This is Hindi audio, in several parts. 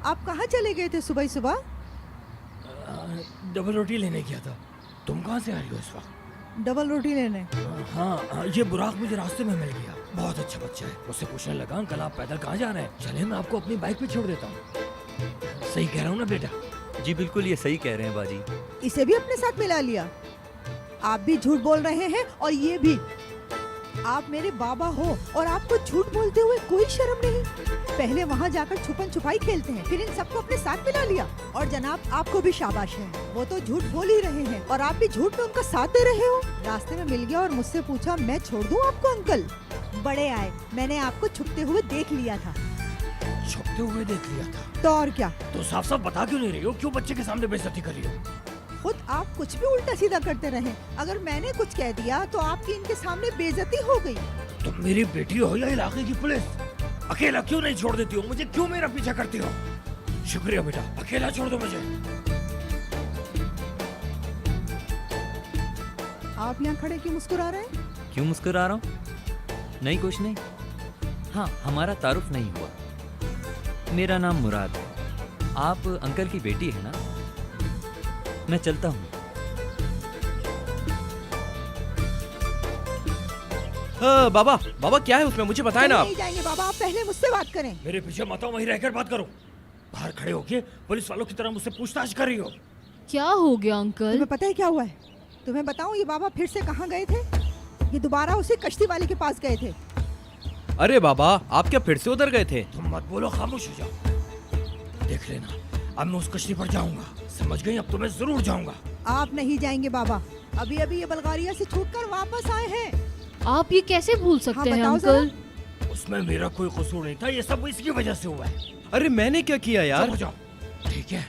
आप कहाँ चले गए थे सुबह सुबह? डबल रोटी लेने गया था। तुम कहाँ से आ रही हो इस वक्त? डबल रोटी लेने? हाँ, ये बुराक मुझे रास्ते में मिल गया। बहुत अच्छा बच्चा है। उससे पूछने लगा, अंकल आप पैदल कहाँ जा रहे हैं? चले मैं आपको अपनी बाइक पे छोड़ देता हूँ। सही कह रहा हूँ ना बेटा? जी बिल्कुल, ये सही कह रहे हैं बाजी। इसे भी अपने साथ मिला लिया? आप भी झूठ बोल रहे हैं और ये भी। आप मेरे बाबा हो और आपको झूठ बोलते हुए कोई शर्म नहीं? पहले वहाँ जाकर छुपन छुपाई खेलते हैं, फिर इन सबको अपने साथ मिला लिया। और जनाब आपको भी शाबाश है, वो तो झूठ बोल ही रहे हैं और आप भी झूठ में उनका साथ दे रहे हो। रास्ते में मिल गया और मुझसे पूछा मैं छोड़ दूं आपको? अंकल बड़े आए, मैंने आपको छुपते हुए देख लिया था। छुपते हुए देख लिया था? तो और क्या? तो साफ साफ बता क्यों नहीं रही हो? क्यों बच्चे के सामने बेइज्जती कर रही हो? खुद आप कुछ भी उल्टा सीधा करते रहे। अगर मैंने कुछ कह दिया तो आपकी इनके सामने बेइज्जती हो गई। तुम मेरी बेटी हो या इलाके की पुलिस? अकेला क्यों नहीं छोड़ देती हो मुझे? क्यों मेरा पीछा करती हो? शुक्रिया बेटा, अकेला छोड़ दो मुझे। आप यहाँ खड़े क्यों मुस्कुरा रहे हैं? क्यों मुस्कुरा रहा हूँ? नहीं कुछ नहीं। हाँ, हमारा तारुफ नहीं हुआ। मेरा नाम मुराद है। आप अंकल की बेटी है ना? मैं चलता हूँ। बाबा बाबा क्या है उसमें, मुझे बताएं ना आप। नहीं जाएंगे बाबा, आप पहले मुझसे बात करें। मेरे पीछे मत आओ, वहीं रहकर बात करो। बाहर खड़े होके पुलिस वालों की तरह मुझसे पूछताछ कर रही हो। क्या हो गया अंकल? तुम्हें पता है क्या हुआ है? तुम्हें बताऊं ये बाबा फिर से कहाँ गए थे? ये दोबारा उसी कश्ती वाले के पास गए थे। अरे बाबा आप क्या फिर से उधर गए थे? तुम मत बोलो, खामोश हो जाओ। देख लेना, अब मैं उस कश्ती पर जाऊंगा, समझ गई? अब तो मैं जरूर जाऊंगा। आप नहीं जाएंगे बाबा, अभी अभी ये बल्गारिया से छूटकर वापस आए हैं। आप ये कैसे भूल सकते हैं बताओ अंकल? उसमें मेरा कोई कसूर नहीं था, ये सब इसकी वजह से हुआ है। अरे मैंने क्या किया यार? चुप हो जाओ, ठीक है?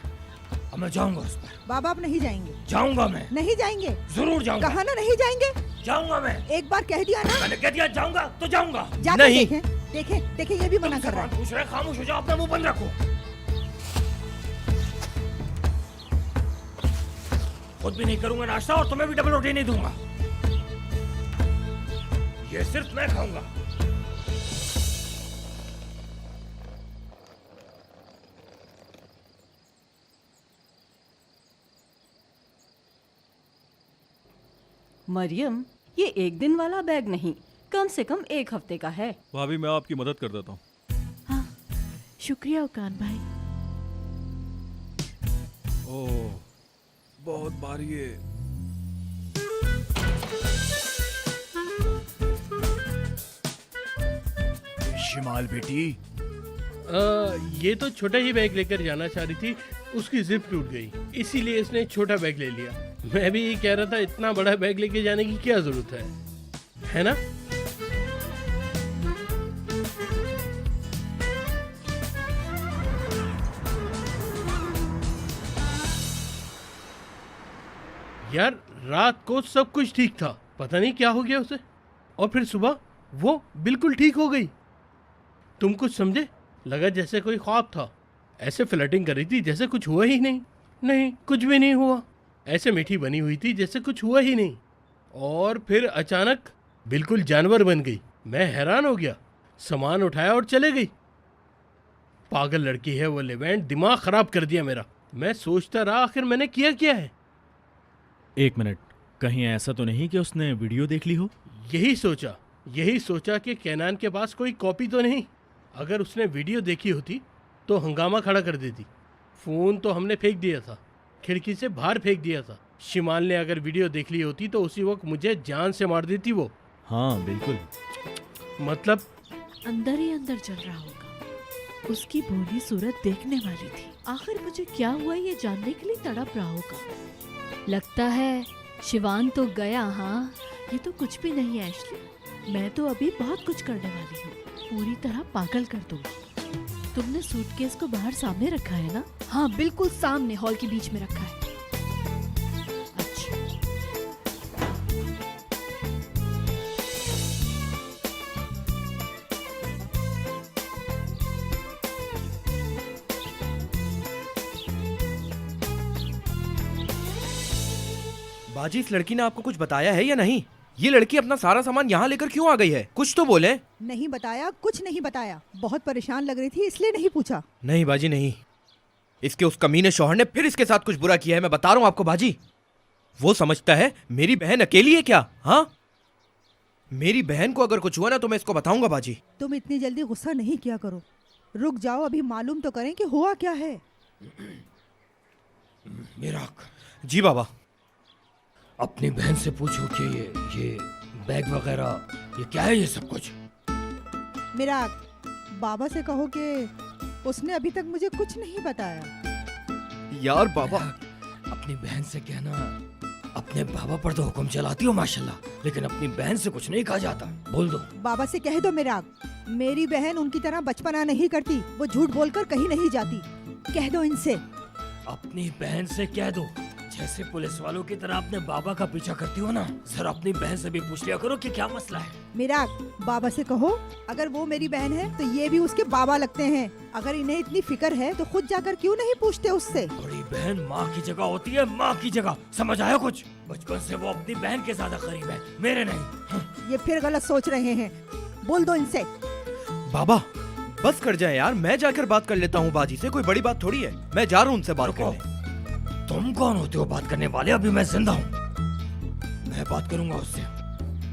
अब मैं जाऊंगा उस पर। बाबा आप नहीं जाएंगे? जाऊंगा मैं। नहीं जाएंगे? जरूर जाऊंगा। कहा ना नहीं जाएंगे? जाऊंगा मैं। एक बार कह दिया ना। मैंने कह दिया जाऊंगा तो जाऊंगा। जाकर नहीं। देखें, देखें, देखें, ये भी मना कर रहा है। पूछ रहे, खामोश हो जाओ, अपना मुंह बंद रखो। खुद भी नहीं करूंगा नाश्ता और तुम्हें भी डबल रोटी नहीं दूंगा। ये सिर्फ मैं खाऊंगा। मरियम, ये एक दिन वाला बैग नहीं, कम से कम एक हफ्ते का है। भाभी मैं आपकी मदद कर देता हूँ। हाँ, शुक्रिया उकान भाई। ओह बहुत भारी है। शिमाल बेटी, ये तो छोटा ही बैग लेकर जाना चाह रही थी, उसकी जिप टूट गई, इसीलिए इसने छोटा बैग ले लिया। मैं भी ये कह रहा था इतना बड़ा बैग लेके जाने की क्या जरूरत है ना? यार रात को सब कुछ ठीक था, पता नहीं क्या हो गया उसे, और फिर सुबह वो बिल्कुल ठीक हो गई। तुम कुछ समझे? लगा जैसे कोई ख्वाब था। ऐसे फ्लर्टिंग कर रही थी जैसे कुछ हुआ ही नहीं। नहीं, कुछ भी नहीं हुआ। ऐसे मीठी बनी हुई थी जैसे कुछ हुआ ही नहीं, और फिर अचानक बिल्कुल जानवर बन गई। मैं हैरान हो गया, सामान उठाया और चले गई। पागल लड़की है वो लेवेंट, दिमाग खराब कर दिया मेरा। मैं सोचता रहा आखिर मैंने किया क्या है। एक मिनट, कहीं ऐसा तो नहीं कि उसने वीडियो देख ली हो? यही सोचा कि कैनान के पास कोई कॉपी तो नहीं। अगर उसने वीडियो देखी होती तो हंगामा खड़ा कर देती। फ़ोन तो हमने फेंक दिया था, खिड़की से बाहर फेंक दिया था। शिमाल ने अगर वीडियो देख ली होती तो उसी वक्त मुझे जान से मार देती वो। हाँ बिल्कुल। मतलब अंदर ही अंदर चल रहा होगा। उसकी भोली सूरत देखने वाली थी। आखिर मुझे क्या हुआ ये जानने के लिए तड़प रहा होगा। लगता है शिवान तो गया। हाँ, ये तो कुछ भी नहीं है एशली, मैं तो अभी बहुत कुछ करने वाली हूँ, पूरी तरह पागल कर दूंगी। तुमने सूटकेस को बाहर सामने रखा है ना? हाँ बिल्कुल सामने, हॉल के बीच में रखा है। अच्छा, बाजी इस लड़की ने आपको कुछ बताया है या नहीं? ये लड़की अपना सारा सामान यहाँ लेकर क्यों आ गई है? कुछ तो बोले। नहीं बताया, कुछ नहीं बताया। बहुत परेशान लग रही थी इसलिए नहीं पूछा। नहीं बाजी नहीं, इसके उस कमीने शौहर ने फिर इसके साथ कुछ बुरा किया है, मैं बता रहा हूं आपको बाजी। वो समझता है मेरी बहन अकेली है क्या? हाँ, मेरी बहन को अगर कुछ हुआ ना तो मैं इसको बताऊंगा बाजी। तुम इतनी जल्दी गुस्सा नहीं किया करो, रुक जाओ, अभी मालूम तो करें कि हुआ क्या है। मिराक, जी बाबा। अपनी बहन से पूछो कि ये बैग वगैरह ये क्या है, ये सब कुछ। मेरा बाबा से कहो कि उसने अभी तक मुझे कुछ नहीं बताया। यार बाबा, अपनी बहन से कहना, अपने बाबा पर तो हुक्म चलाती हो माशाल्लाह, लेकिन अपनी बहन से कुछ नहीं कहा जाता। बोल दो बाबा से कह दो मेरा, मेरी बहन उनकी तरह बचपना नहीं करती, वो झूठ बोलकर कहीं नहीं जाती। कह दो इनसे। अपनी बहन से कह दो, जैसे पुलिस वालों की तरह अपने बाबा का पीछा करती हो ना, जरा अपनी बहन से भी पूछ लिया करो कि क्या मसला है। मेरा बाबा से कहो, अगर वो मेरी बहन है तो ये भी उसके बाबा लगते हैं। अगर इन्हें इतनी फिक्र है तो खुद जाकर क्यों नहीं पूछते उससे। बड़ी बहन माँ की जगह होती है, माँ की जगह, समझ आया कुछ? बचपन से वो अपनी बहन के ज्यादा करीब है, मेरे नहीं। ये फिर गलत सोच रहे हैं, बोल दो इनसे। बाबा बस कर जाए यार, मैं जाकर बात कर लेता हूँ बाजी से, कोई बड़ी बात थोड़ी है। मैं जा रहा हूँ उनसे बात करने। तुम कौन होते हो बात करने वाले? अभी मैं जिंदा हूँ, मैं बात करूंगा उससे।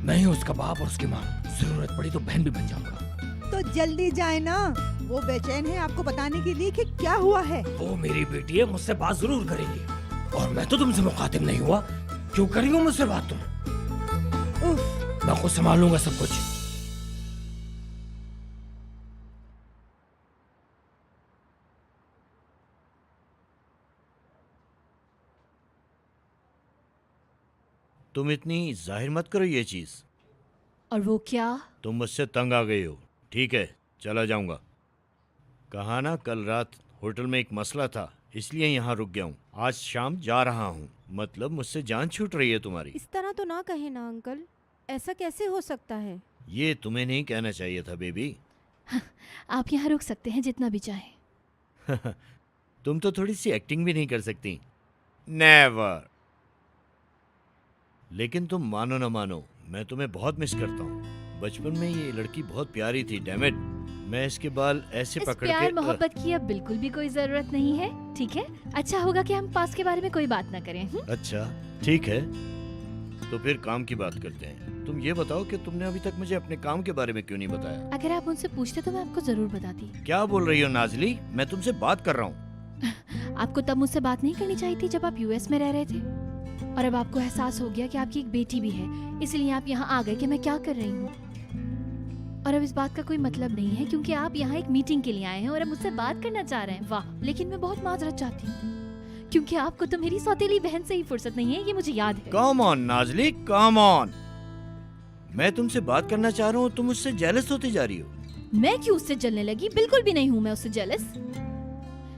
मैं ही उसका बाप और उसकी माँ, जरूरत पड़ी तो बहन भी बन जाऊंगा। तो जल्दी जाए ना, वो बेचैन है आपको बताने के लिए कि क्या हुआ है। वो मेरी बेटी है, मुझसे बात जरूर करेगी। और मैं तो तुमसे मुखातिब नहीं हुआ, क्यों करेंगे मुझसे बात तुम? उफ, मैं खुद संभाल लूंगा सब कुछ। तुम इतनी जाहिर मत करो ये चीज। और वो क्या? तुम मुझसे तंग आ गई हो, ठीक है, चला जाऊंगा। कहा ना कल रात होटल में एक मसला था, इसलिए यहाँ रुक गया हूँ। आज शाम जा रहा हूँ। मतलब मुझसे जान छूट रही है तुम्हारी। इस तरह तो ना कहे ना अंकल, ऐसा कैसे हो सकता है? ये तुम्हें नहीं कहना चाहिए था बेबी। आप यहाँ रुक सकते हैं जितना भी चाहे। तुम तो थोड़ी सी एक्टिंग भी नहीं कर सकती। नेवर। लेकिन तुम मानो ना मानो, मैं तुम्हें बहुत मिस करता हूँ। बचपन में ये लड़की बहुत प्यारी थी, डैमेट। मैं इसके बाल ऐसे इस पकड़ प्यार के मोहब्बत की अब बिल्कुल भी कोई जरूरत नहीं है, ठीक है? अच्छा होगा कि हम पास के बारे में कोई बात ना करें। अच्छा ठीक है, तो फिर काम की बात करते हैं। तुम ये बताओ कि तुमने अभी तक मुझे अपने काम के बारे में क्यों नहीं बताया? अगर आप मुझसे पूछते तो मैं आपको जरूर बताती। क्या बोल रही हो नाजली? मैं तुमसे बात कर रहा हूँ। आपको तब मुझसे बात नहीं करनी चाहिए थी जब आप यूएस में रह रहे थे। और अब आपको एहसास हो गया कि आपकी एक बेटी भी है, इसलिए आप यहाँ आ गए कि मैं क्या कर रही हूँ। और अब इस बात का कोई मतलब नहीं है क्योंकि आप यहाँ एक मीटिंग के लिए आए हैं और अब मुझसे बात करना चाह रहे हैं। वाह, लेकिन मैं बहुत माजरत चाहती हूँ क्योंकि आपको तो मेरी सौतेली बहन से ही फुर्सत नहीं है, ये मुझे याद है। Come on Nazli, come on. मैं तुमसे बात करना चाह रहा हूँ, तुम मुझसे जेलस होती जा रही हो। मैं क्यों उससे जलने लगी? बिल्कुल भी नहीं हूँ मैं उससे जेलस।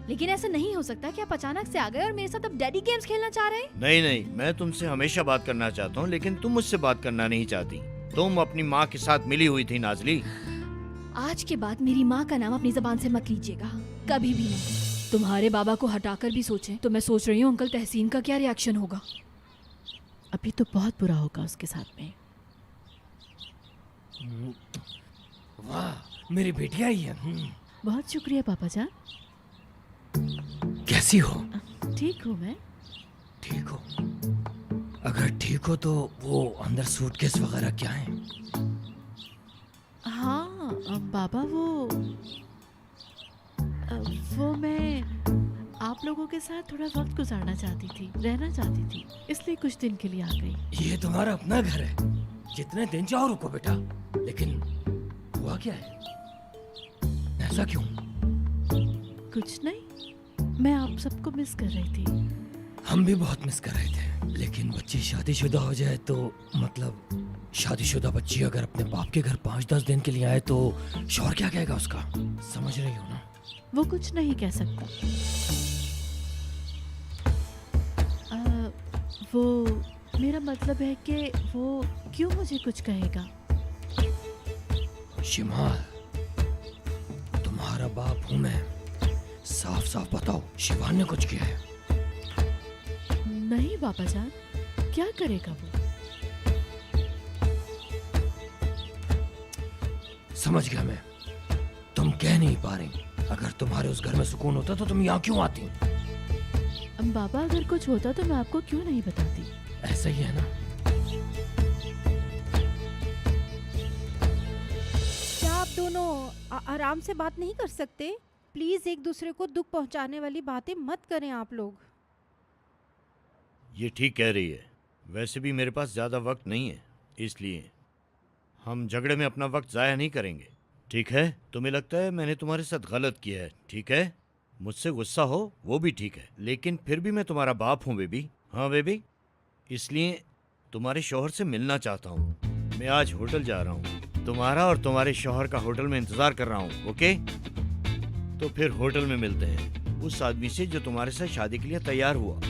लेकिन ऐसा नहीं हो सकता कि आप अचानक से आ गए और मेरे साथ अब डैडी गेम्स खेलना चाह रहे हैं। नहीं नहीं, मैं तुमसे हमेशा बात करना चाहता हूँ, लेकिन तुम मुझसे बात करना नहीं चाहती। तुम अपनी माँ के साथ मिली हुई थी नाजली। आज के बाद मेरी माँ का नाम अपनी जबान से मत लीजिएगा, कभी भी नहीं। तुम्हारे बाबा को हटाकर भी सोचें तो मैं सोच रही हूँ अंकल तहसीन का क्या रिएक्शन होगा। अभी तो बहुत बुरा होगा उसके साथ में। वाह, मेरी बेटी आई है। बहुत शुक्रिया पापा जान। कैसी हो? ठीक हूँ मैं। ठीक हो? अगर ठीक हो तो वो अंदर सूटकेस वगैरह क्या है? हाँ बाबा, वो मैं आप लोगों के साथ थोड़ा वक्त गुजारना चाहती थी, रहना चाहती थी, इसलिए कुछ दिन के लिए आ गई। ये तुम्हारा अपना घर है, जितने दिन चाहो रुको बेटा। लेकिन हुआ क्या है? ऐसा क्यों? कुछ नहीं, मैं आप सबको मिस कर रही थी। हम भी बहुत मिस कर रहे थे, लेकिन बच्ची शादीशुदा हो जाए तो, मतलब शादीशुदा बच्ची अगर अपने बाप के घर 5-10 दिन के लिए आए तो शौहर क्या कहेगा उसका? समझ रही हो ना? वो कुछ नहीं कह सकता। वो मेरा मतलब है कि वो क्यों मुझे कुछ कहेगा। शिमाल, तुम्हारा बाप हूं मैं, साफ साफ बताओ शिवान ने कुछ किया है? नहीं बाबा जान, क्या करेगा वो? समझ गया मैं, तुम कह नहीं पा रही, अगर तुम्हारे उस घर में सुकून होता तो तुम यहाँ क्यों आती? बाबा अगर कुछ होता तो मैं आपको क्यों नहीं बताती? ऐसा ही है ना? क्या आप दोनों आराम से बात नहीं कर सकते? प्लीज एक दूसरे को दुख पहुंचाने वाली बातें मत करें आप लोग। ये ठीक कह रही है। वैसे भी मेरे पास ज़्यादा वक्त नहीं है, इसलिए हम झगड़े में अपना वक्त ज़ाया नहीं करेंगे। ठीक है? तुम्हें लगता है मैंने तुम्हारे साथ गलत किया है, ठीक है? मुझसे गुस्सा हो वो भी ठीक है, लेकिन फिर भी मैं तुम्हारा बाप हूँ बेबी। हाँ बेबी, इसलिए तुम्हारे शौहर से मिलना चाहता हूँ। मैं आज होटल जा रहा हूँ, तुम्हारा और तुम्हारे शौहर का होटल में इंतज़ार कर रहा हूँ। ओके? तो फिर होटल में मिलते हैं, उस आदमी से जो तुम्हारे साथ शादी के लिए तैयार हुआ।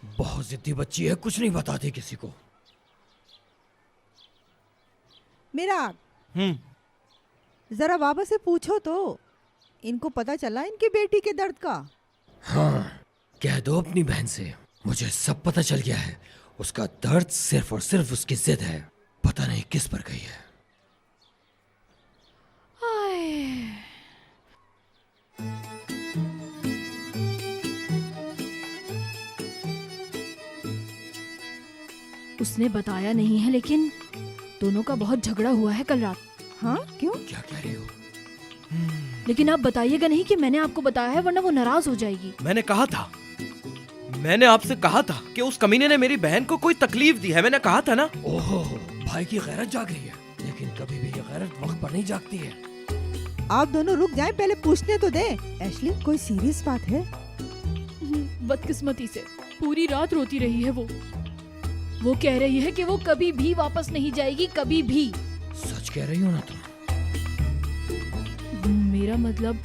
बहुत जिद्दी बच्ची है, कुछ नहीं बताती किसी को। मेरा जरा बाबा से पूछो तो, इनको पता चला इनकी बेटी के दर्द का? हाँ, कह दो अपनी बहन से, मुझे सब पता चल गया है। उसका दर्द सिर्फ और सिर्फ उसकी जिद है, पता नहीं किस पर गई है। उसने बताया नहीं है, लेकिन दोनों का बहुत झगड़ा हुआ है कल रात। हाँ क्यों? क्या कह रही हो? लेकिन आप बताइएगा नहीं कि मैंने आपको बताया है, वरना वो नाराज हो जाएगी। मैंने आपसे कहा था कि उस कमीने ने मेरी बहन को कोई तकलीफ दी है। मैंने कहा था ना। ओहो, भाई की गैरत जाग रही है, लेकिन कभी भी ये गैरत वक्त पर नहीं जागती है। आप दोनों रुक जाएं, पहले पूछने तो दे। एशली, कोई सीरियस बात है? बदकिस्मती से पूरी रात रोती रही है वो कह रही है कि वो कभी भी वापस नहीं जाएगी, कभी भी। सच कह रही हो ना तुम? मेरा मतलब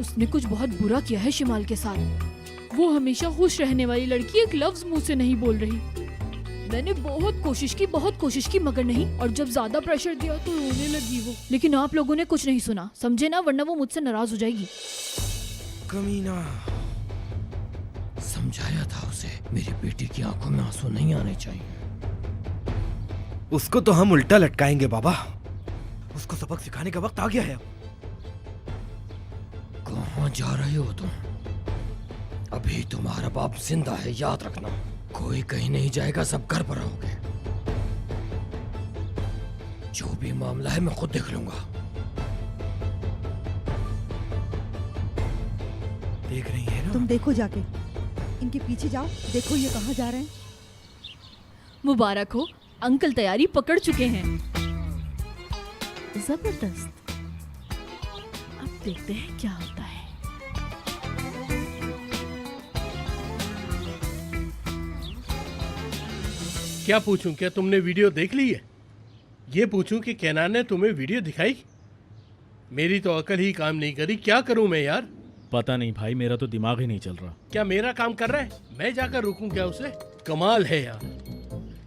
उसने कुछ बहुत बुरा किया है शिमाल के साथ। वो हमेशा खुश रहने वाली लड़की एक लफ्ज मुंह से नहीं बोल रही। मैंने बहुत कोशिश की मगर नहीं, और जब ज्यादा प्रेशर दिया तो रोने लगी वो। लेकिन आप लोगों ने कुछ नहीं सुना, समझे ना, वरना वो मुझसे नाराज हो जाएगी। कमीना। समझाया था उसे, मेरी बेटी की आंखों में आंसू नहीं आने चाहिए। उसको तो हम उल्टा लटकाएंगे बाबा। उसको सबक सिखाने का वक्त आ गया है। कहाँ जा रहे हो तुम? अभी तुम्हारा बाप जिंदा है, याद रखना। कोई कहीं नहीं जाएगा, सब घर पर रहोगे। जो भी मामला है मैं खुद देख लूंगा। देख रही है ना? तुम देखो जाके, इनके पीछे जाओ, देखो ये कहाँ जा रहे हैं। मुबारक हो, अंकल तैयारी पकड़ चुके हैं। जबरदस्त। अब देखते हैं क्या होता है। क्या पूछूं? क्या तुमने वीडियो देख ली है? ये पूछूं कि कैनान ने तुम्हें वीडियो दिखाई? मेरी तो अकल ही काम नहीं करी। क्या करूं मैं यार? पता नहीं भाई, मेरा तो दिमाग ही नहीं चल रहा। क्या मेरा काम कर रहा है? मैं जाकर रुकूं क्या उसे? कमाल है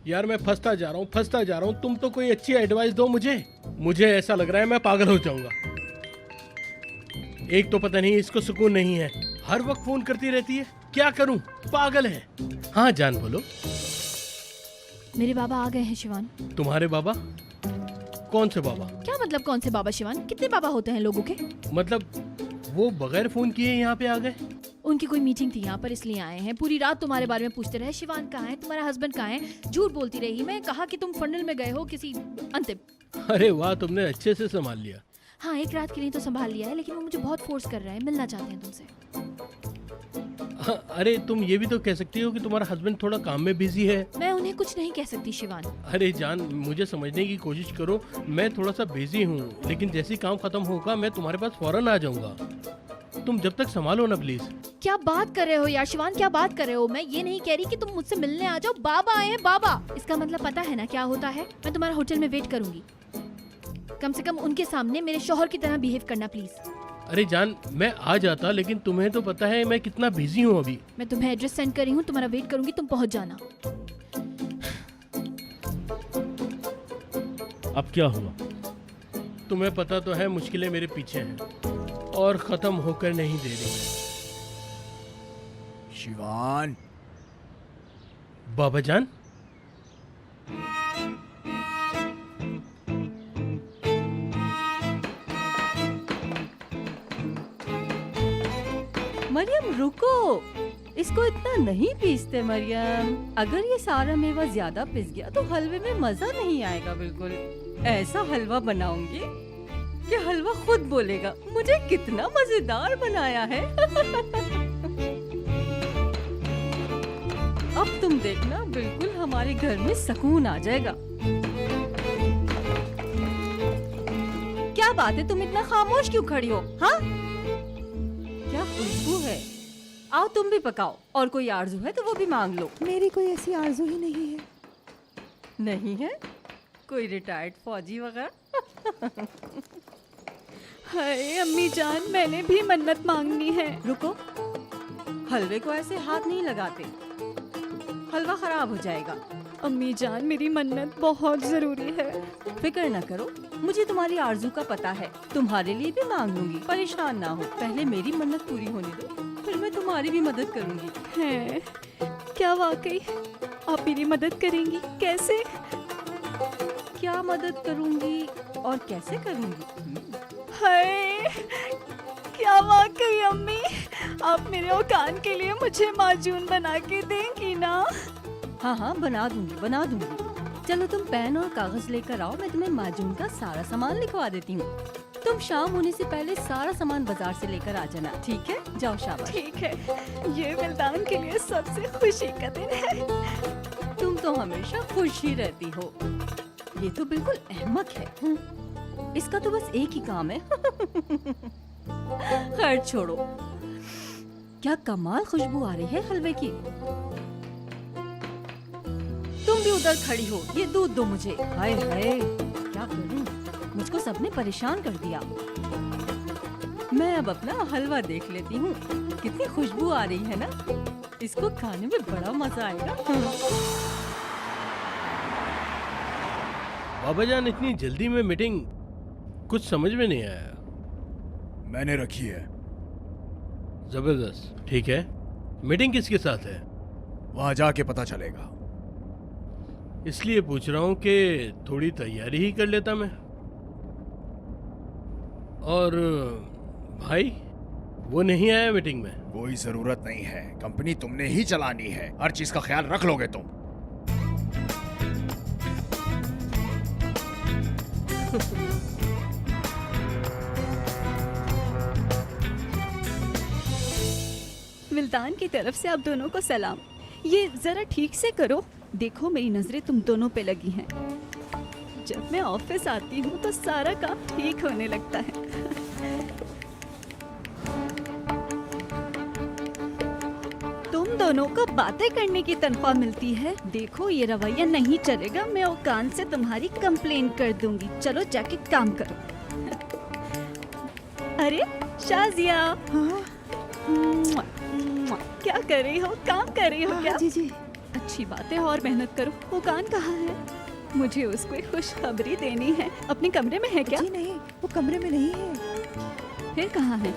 यार मैं फंसता जा रहा हूँ। तुम तो कोई अच्छी एडवाइस दो मुझे ऐसा लग रहा है मैं पागल हो जाऊंगा। एक तो पता नहीं इसको सुकून नहीं है, हर वक्त फोन करती रहती है। क्या करूं? पागल है। हाँ जान बोलो। मेरे बाबा आ गए हैं शिवान। तुम्हारे बाबा? कौन से बाबा? क्या मतलब कौन से बाबा शिवान? कितने बाबा होते हैं लोगों के? मतलब वो बगैर फोन किए यहाँ पे आ गए? उनकी कोई मीटिंग थी यहाँ पर, इसलिए आए हैं। पूरी रात तुम्हारे बारे में पूछते रहे, शिवान कहाँ है, तुम्हारा हस्बैंड कहाँ है। झूठ बोलती रही। मैं कहा कि तुम फंडल में गए हो किसी अंतिम। अरे वाह, तुमने अच्छे से संभाल लिया। हाँ, एक रात के लिए तो संभाल लिया है, लेकिन वो मुझे बहुत फोर्स कर रहा है, मिलना चाहते हैं तुमसे। अरे तुम ये भी तो कह सकती हो कि तुम्हारा हस्बैंड थोड़ा काम में बिजी है। मैं उन्हें कुछ नहीं कह सकती शिवान। अरे जान, मुझे समझने की कोशिश करो। मैं थोड़ा सा बिजी हूँ, लेकिन जैसे काम खत्म होगा मैं तुम्हारे पास फौरन आ जाऊंगा। तुम जब तक संभालो ना प्लीज। क्या बात कर रहे हो यार शिवान, क्या बात कर रहे हो? मैं ये नहीं कह रही कि तुम मुझसे मिलने आ जाओ। बाबा आए हैं, बाबा। इसका मतलब पता है ना क्या होता है? मैं तुम्हारा होटल में वेट करूंगी। कम से कम उनके सामने मेरे शौहर की तरह बिहेव करना प्लीज। अरे जान, मैं आ जाता, लेकिन तुम्हें तो पता है मैं कितना बिजी हूँ अभी। मैं तुम्हें एड्रेस सेंड कर रही हूँ, तुम्हारा वेट करूंगी, तुम पहुँच जाना। अब क्या हुआ? तुम्हें पता तो है मुश्किलें मेरे पीछे हैं और खत्म होकर नहीं दे रही। शिवान। बाबा जान, रुको, इसको इतना नहीं पीसते मरियम। अगर ये सारा मेवा ज्यादा पिस गया तो हलवे में मजा नहीं आएगा बिल्कुल। ऐसा हलवा बनाऊंगी कि हलवा खुद बोलेगा मुझे कितना मजेदार बनाया है। अब तुम देखना, बिल्कुल हमारे घर में सुकून आ जाएगा। क्या बात है, तुम इतना खामोश क्यों खड़ी हो? हाँ, क्या खुशबू है। आओ तुम भी पकाओ, और कोई आरजू है तो वो भी मांग लो। मेरी कोई ऐसी आरज़ू ही नहीं है। नहीं है? कोई रिटायर्ड फौजी वगैरह? हाय अम्मी जान, मैंने भी मन्नत मांगनी है। रुको, हलवे को ऐसे हाथ नहीं लगाते, हलवा खराब हो जाएगा। अम्मी जान, मेरी मन्नत बहुत जरूरी है। फिक्र न करो, मुझे तुम्हारी आरजू का पता है। तुम्हारे लिए भी मांग लूंगी, परेशान ना हो। पहले मेरी मन्नत पूरी होने दो, फिर मैं तुम्हारी भी मदद करूंगी। है क्या वाकई आप मेरी मदद करेंगी? कैसे? क्या मदद करूंगी और कैसे करूंगी? हाय, क्या वाकई अम्मी आप मेरे औकान के लिए मुझे माजून बना के देंगी ना? हाँ हाँ, बना दूंगी। चलो तुम पेन और कागज लेकर आओ, मैं तुम्हें माजून का सारा सामान लिखवा देती हूँ। तुम शाम होने से पहले सारा सामान बाजार से लेकर आ जाना, ठीक है? जाओ, शाबाश। ठीक है, ये विल्दान के लिए सबसे खुशी का दिन है। तुम तो हमेशा खुश ही रहती हो। ये तो बिल्कुल अहमक है। इसका तो बस एक ही काम है। खैर छोड़ो, क्या कमाल खुशबू आ रही है हलवे की। तुम भी उधर खड़ी हो, ये दूध दो मुझे। हाय हाय, क्या करूं, मुझको सबने परेशान कर दिया। मैं अब अपना हलवा देख लेती हूँ। कितनी खुशबू आ रही है ना, इसको खाने में बड़ा मजा आएगा। बाबा जान, इतनी जल्दी में मीटिंग, कुछ समझ में नहीं आया। मैंने रखी है। जबरदस्त, ठीक है। मीटिंग किसके साथ है? वहां जाके पता चलेगा। इसलिए पूछ रहा हूँ कि थोड़ी तैयारी ही कर लेता मैं। और भाई, वो नहीं आया मीटिंग में? कोई जरूरत नहीं है, कंपनी तुमने ही चलानी है, हर चीज का ख्याल रख लोगे तुम। विल्दान की तरफ से आप दोनों को सलाम। ये जरा ठीक से करो, देखो मेरी नजरें तुम दोनों पे लगी हैं। जब मैं ऑफिस आती हूँ तो सारा काम ठीक होने लगता है। तुम दोनों को बातें करने की तनख्वाह मिलती है। देखो ये रवैया नहीं चलेगा, मैं औकान से तुम्हारी कंप्लेन कर दूंगी। चलो जाके काम करो। अरे शाजिया, हाँ क्या कर रही हो? काम कर रही हो हाँ, क्या? जी जी। अच्छी बात है, और मेहनत करो। औकान कहाँ है? मुझे उसको एक खुशखबरी देनी है। अपने कमरे में है क्या? जी नहीं, वो कमरे में नहीं है। फिर कहाँ है?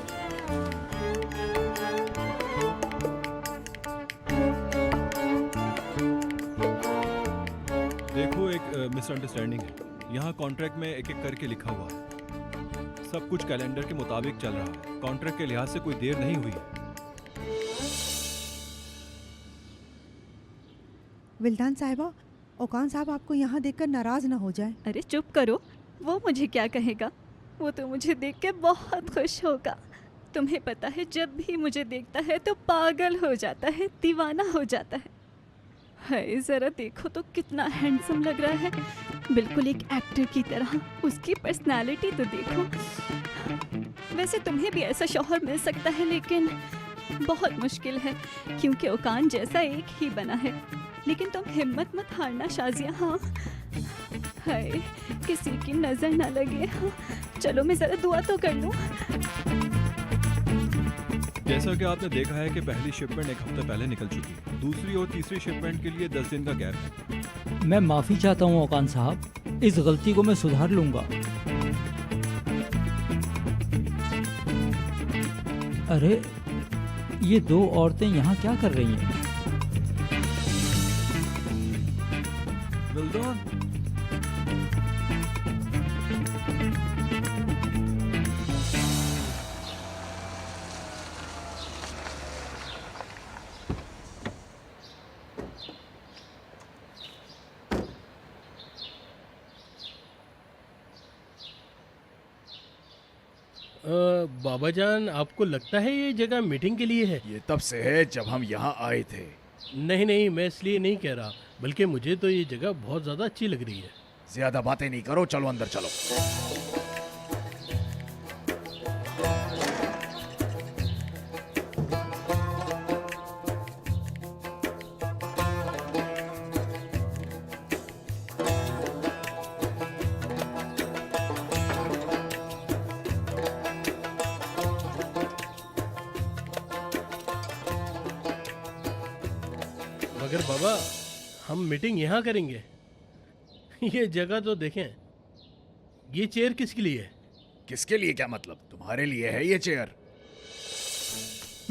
देखो, एक मिसअंडरस्टैंडिंग है। यहाँ कॉन्ट्रैक्ट में एक एक करके लिखा हुआ है। सब कुछ कैलेंडर के मुताबिक चल रहा है। कॉन्ट्रैक्ट के लिहाज से कोई देर नहीं हुई। विल्दान साहिबा, औकान साहब आपको यहाँ देखकर नाराज ना हो जाए। अरे चुप करो, वो मुझे क्या कहेगा? वो तो मुझे देख के बहुत खुश होगा। तुम्हें पता है, जब भी मुझे देखता है तो पागल हो जाता है, दीवाना हो जाता है। हाय, जरा देखो तो कितना हैंडसम लग रहा है, बिल्कुल एक एक्टर की तरह। उसकी पर्सनालिटी तो देखो। वैसे तुम्हें भी ऐसा शौहर मिल सकता है, लेकिन बहुत मुश्किल है, क्योंकि औकान जैसा एक ही बना है। लेकिन तुम हिम्मत मत हारना शाजिया। हाँ हाय, किसी की नजर ना लगे। हाँ, चलो मैं जरा दुआ तो कर लूं। जैसा कि आपने देखा है कि पहली शिपमेंट एक हफ्ते पहले निकल चुकी है। दूसरी और तीसरी शिपमेंट के लिए 10 दिन का गैप है। मैं माफ़ी चाहता हूँ औकान साहब, इस गलती को मैं सुधार लूँगा। अरे ये दो औरतें यहाँ क्या कर रही हैं? विल्दान, बाबा जान, आपको लगता है ये जगह मीटिंग के लिए है? ये तब से है जब हम यहाँ आए थे। नहीं नहीं, मैं इसलिए नहीं कह रहा, बल्कि मुझे तो ये जगह बहुत ज़्यादा अच्छी लग रही है। ज्यादा बातें नहीं करो, चलो अंदर चलो। मगर बाबा, हम मीटिंग यहाँ करेंगे। ये जगह तो देखें। ये चेयर किसके लिए है? किसके लिए क्या मतलब? तुम्हारे लिए है ये चेयर।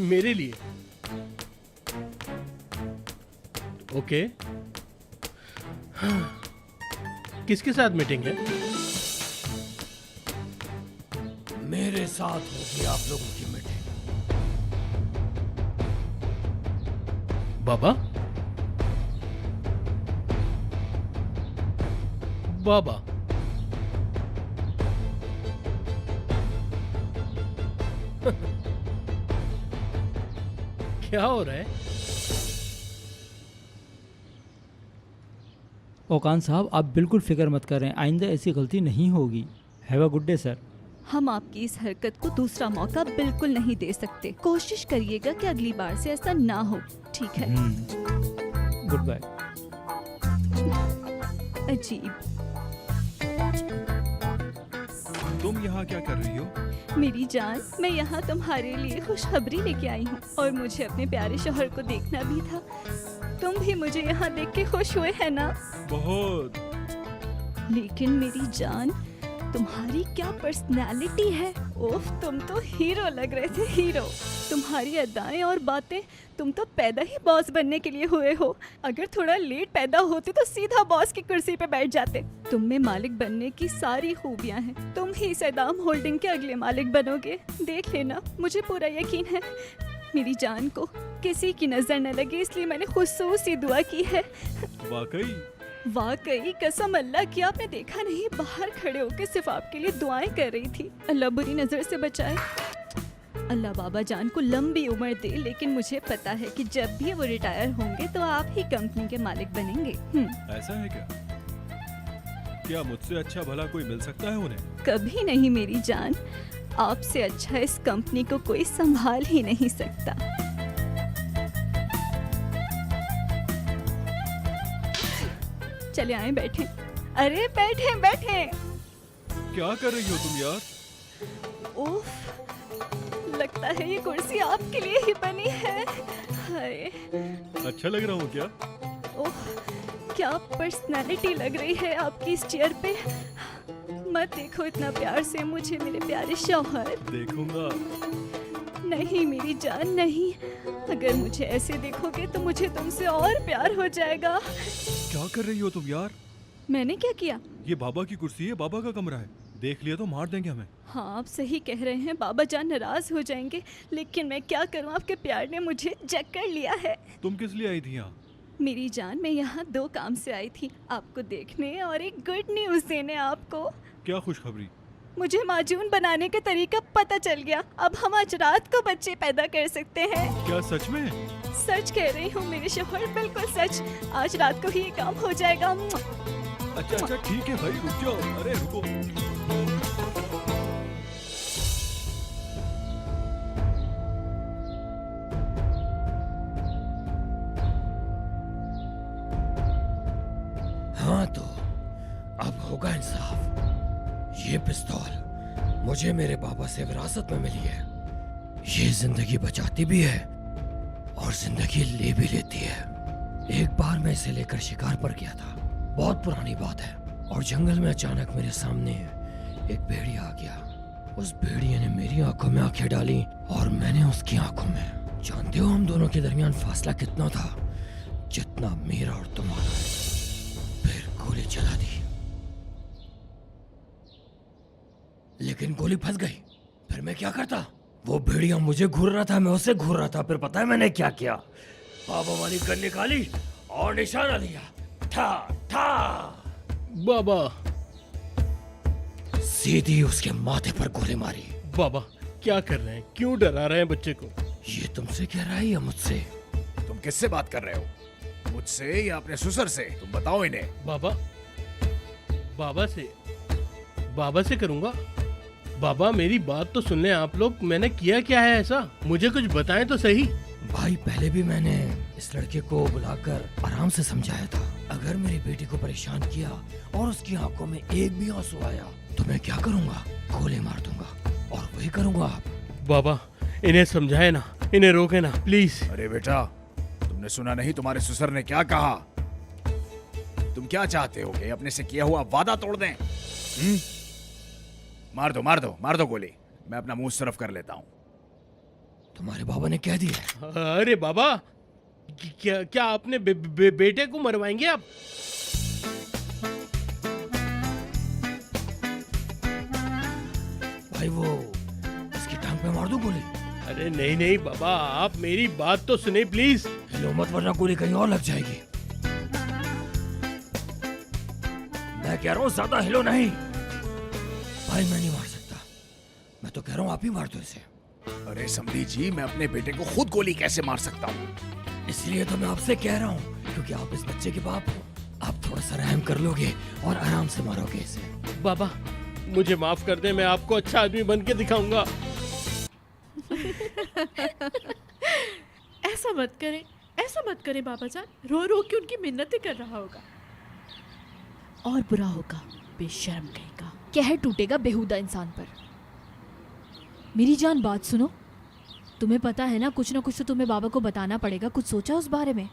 मेरे लिए? ओके। किसके साथ मीटिंग है? मेरे साथ होगी आप लोगों की मीटिंग। बाबा? बाबा? क्या हो रहा है? ओकान साहब, आप बिल्कुल फिक्र मत करें, आइंदा ऐसी गलती नहीं होगी। Have a good day sir. हम आपकी इस हरकत को दूसरा मौका बिल्कुल नहीं दे सकते। कोशिश करिएगा कि अगली बार से ऐसा ना हो, ठीक है? Good bye. अजीब। तुम यहाँ क्या कर रही हो? मेरी जान, मैं यहाँ तुम्हारे लिए खुशखबरी लेके आई हूँ और मुझे अपने प्यारे शोहर को देखना भी था। तुम भी मुझे यहाँ देख के खुश हुए है ना? बहुत। लेकिन मेरी जान, तुम्हारी क्या पर्सनालिटी है। ओफ, तुम तो हीरो लग रहे थे, हीरो। तुम्हारी अदाएं और बातें, तुम तो पैदा ही बॉस बनने के लिए हुए हो। अगर थोड़ा लेट पैदा होते तो सीधा बॉस की कुर्सी पे बैठ जाते। तुम में मालिक बनने की सारी खूबियां हैं। तुम ही सदाम होल्डिंग के अगले मालिक बनोगे, देख लेना, मुझे पूरा यकीन है। मेरी जान को किसी की नजर न लगे, इसलिए मैंने खुसूसी दुआ की है। वाकई? वाकई, कसम अल्लाह की। आपने देखा नहीं, बाहर खड़े होकर सिर्फ आपके लिए दुआएं कर रही थी। अल्लाह बुरी नजर से बचाए। अल्लाह बाबा जान को लंबी उम्र दे, लेकिन मुझे पता है कि जब भी वो रिटायर होंगे तो आप ही कंपनी के मालिक बनेंगे। ऐसा है क्या? क्या मुझसे अच्छा भला कोई मिल सकता है उन्हें? कभी नहीं मेरी जान, आपसे अच्छा इस कंपनी को कोई संभाल ही नहीं सकता। चले आए, बैठे। अरे बैठे बैठे। क्या कर रही हो तुम यार? ओह, लगता है ये कुर्सी आपके लिए ही बनी है। हाय, अच्छा लग रहा हूँ क्या? ओह, क्या पर्सनालिटी लग रही है आपकी इस चेयर पे। मत देखो इतना प्यार से मुझे मेरे प्यारे शौहर। देखूंगा। नहीं मेरी जान, नहीं। अगर मुझे ऐसे देखोगे तो मुझे तुमसे और प्यार हो जाएगा। क्या कर रही हो तुम यार? मैंने क्या किया? ये बाबा की कुर्सी है, बाबा का कमरा है। देख लिया तो मार देंगे हमें। हाँ, आप सही कह रहे हैं, बाबा जान नाराज हो जाएंगे। लेकिन मैं क्या करूँ, आपके प्यार ने मुझे जकड़ लिया है। तुम किस लिए आई थी यहाँ? मेरी जान, मैं यहाँ 2 काम से आई थी, आपको देखने और एक गुड न्यूज़ देने आपको। क्या खुशखबरी? मुझे माजून बनाने का तरीका पता चल गया। अब हम आज रात को बच्चे पैदा कर सकते हैं। क्या सच में? सच कह रही हूँ मेरे शोहर, बिल्कुल सच। आज रात को ही ये काम हो जाएगा। अच्छा अच्छा ठीक है भाई, रुक जाओ। अरे रुको। हाँ तो अब होगा इंसाफ। ये पिस्तौल मुझे मेरे बाबा से विरासत में मिली है। ये जिंदगी बचाती भी है और जिंदगी ले भी लेती है। एक बार मैं इसे लेकर शिकार पर गया था, बहुत पुरानी बात है, और जंगल में अचानक मेरे सामने एक भेड़िया आ गया। उस भेड़िए ने मेरी आंखों में आंखें डाली और मैंने उसकी आंखों में। जानते हो हम दोनों के दरमियान फासला कितना था? जितना मेरा और तुम्हारा है। फिर गोली चला दी, लेकिन गोली फंस गई। फिर मैं क्या करता? वो भेड़िया मुझे घूर रहा था, मैं उसे घूर रहा था। फिर पता है मैंने क्या किया? बाबा वाली गन निकाली और निशाना लिया। ठा ठा। बाबा। सीधी उसके माथे पर गोली मारी। बाबा क्या कर रहे हैं, क्यों डरा रहे हैं बच्चे को? ये तुमसे कह रहा है या मुझसे? तुम किससे बात कर रहे हो, मुझसे या अपने ससुर से? तुम बताओ इन्हें। बाबा से करूंगा। बाबा मेरी बात तो सुन लें आप लोग, मैंने किया क्या है ऐसा, मुझे कुछ बताएं तो सही। भाई पहले भी मैंने इस लड़के को बुलाकर आराम से समझाया था, अगर मेरी बेटी को परेशान किया और उसकी आंखों में एक भी आंसू आया तो मैं क्या करूंगा, गोली मार दूंगा, और वही करूंगा आप। बाबा इन्हें समझाए ना, इन्हें रोके ना प्लीज। अरे बेटा, तुमने सुना नहीं तुम्हारे ससुर ने क्या कहा? तुम क्या चाहते हो कि अपने से किया हुआ वादा तोड़ दें? मार दो गोली, मैं अपना मुंह सरफ कर लेता हूँ। तुम्हारे बाबा ने कह दिया। अरे बाबा क्या अपने बेटे को मरवाएंगे आप? भाई वो इसकी टांग पे मार दूं गोली? अरे नहीं बाबा, आप मेरी बात तो सुने प्लीज। हिलो मत वरना गोली कहीं और लग जाएगी। मैं कह रहा हूँ ज्यादा हिलो नहीं। भाई मैं नहीं मार सकता, मैं तो कह रहा हूँ आप ही मार दो इसे। अरे समधी जी, मैं अपने बेटे को खुद गोली कैसे मार सकता हूँ? इसलिए तो मैं आपसे कह रहा हूँ, क्योंकि आप इस बच्चे के बाप हो। आप थोड़ा सा रहम कर लोगे और आराम से मारोगे इसे। बाबा मुझे माफ कर दे, मैं आपको अच्छा आदमी बन के दिखाऊंगा। ऐसा मत करें बाबा जान, रो रो के उनकी मिन्नतें कर रहा होगा। और बुरा होगा, बेशर्म कहेगा। कहर टूटेगा बेहुदा इंसान पर। मेरी जान बात सुनो, तुम्हें पता है ना कुछ तो तुम्हें बाबा को बताना पड़ेगा। कुछ सोचा उस बारे में?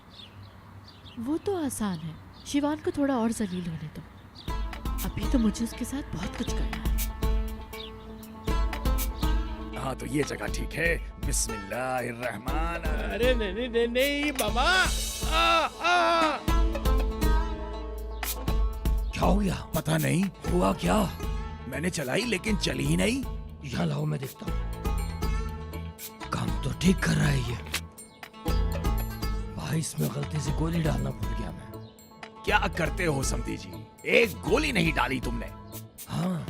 वो तो आसान है, शिवान को थोड़ा और जलील होने दो। अभी तो मुझे उसके साथ बहुत कुछ करना है। हाँ तो ये जगह ठीक है। बिस्मिल्लाहिर्रहमान। अरे नहीं बाबा। क्या हो गया? पता नहीं हुआ क्या? मैंने चलाई लेकिन चली ही नहीं। यहाँ लाओ मैं देखता हूँ। काम तो ठीक कर रहा है ये। भाई इसमें गलती से गोली डालना भूल गया मैं। क्या करते हो समधी जी, एक गोली नहीं डाली तुमने। हाँ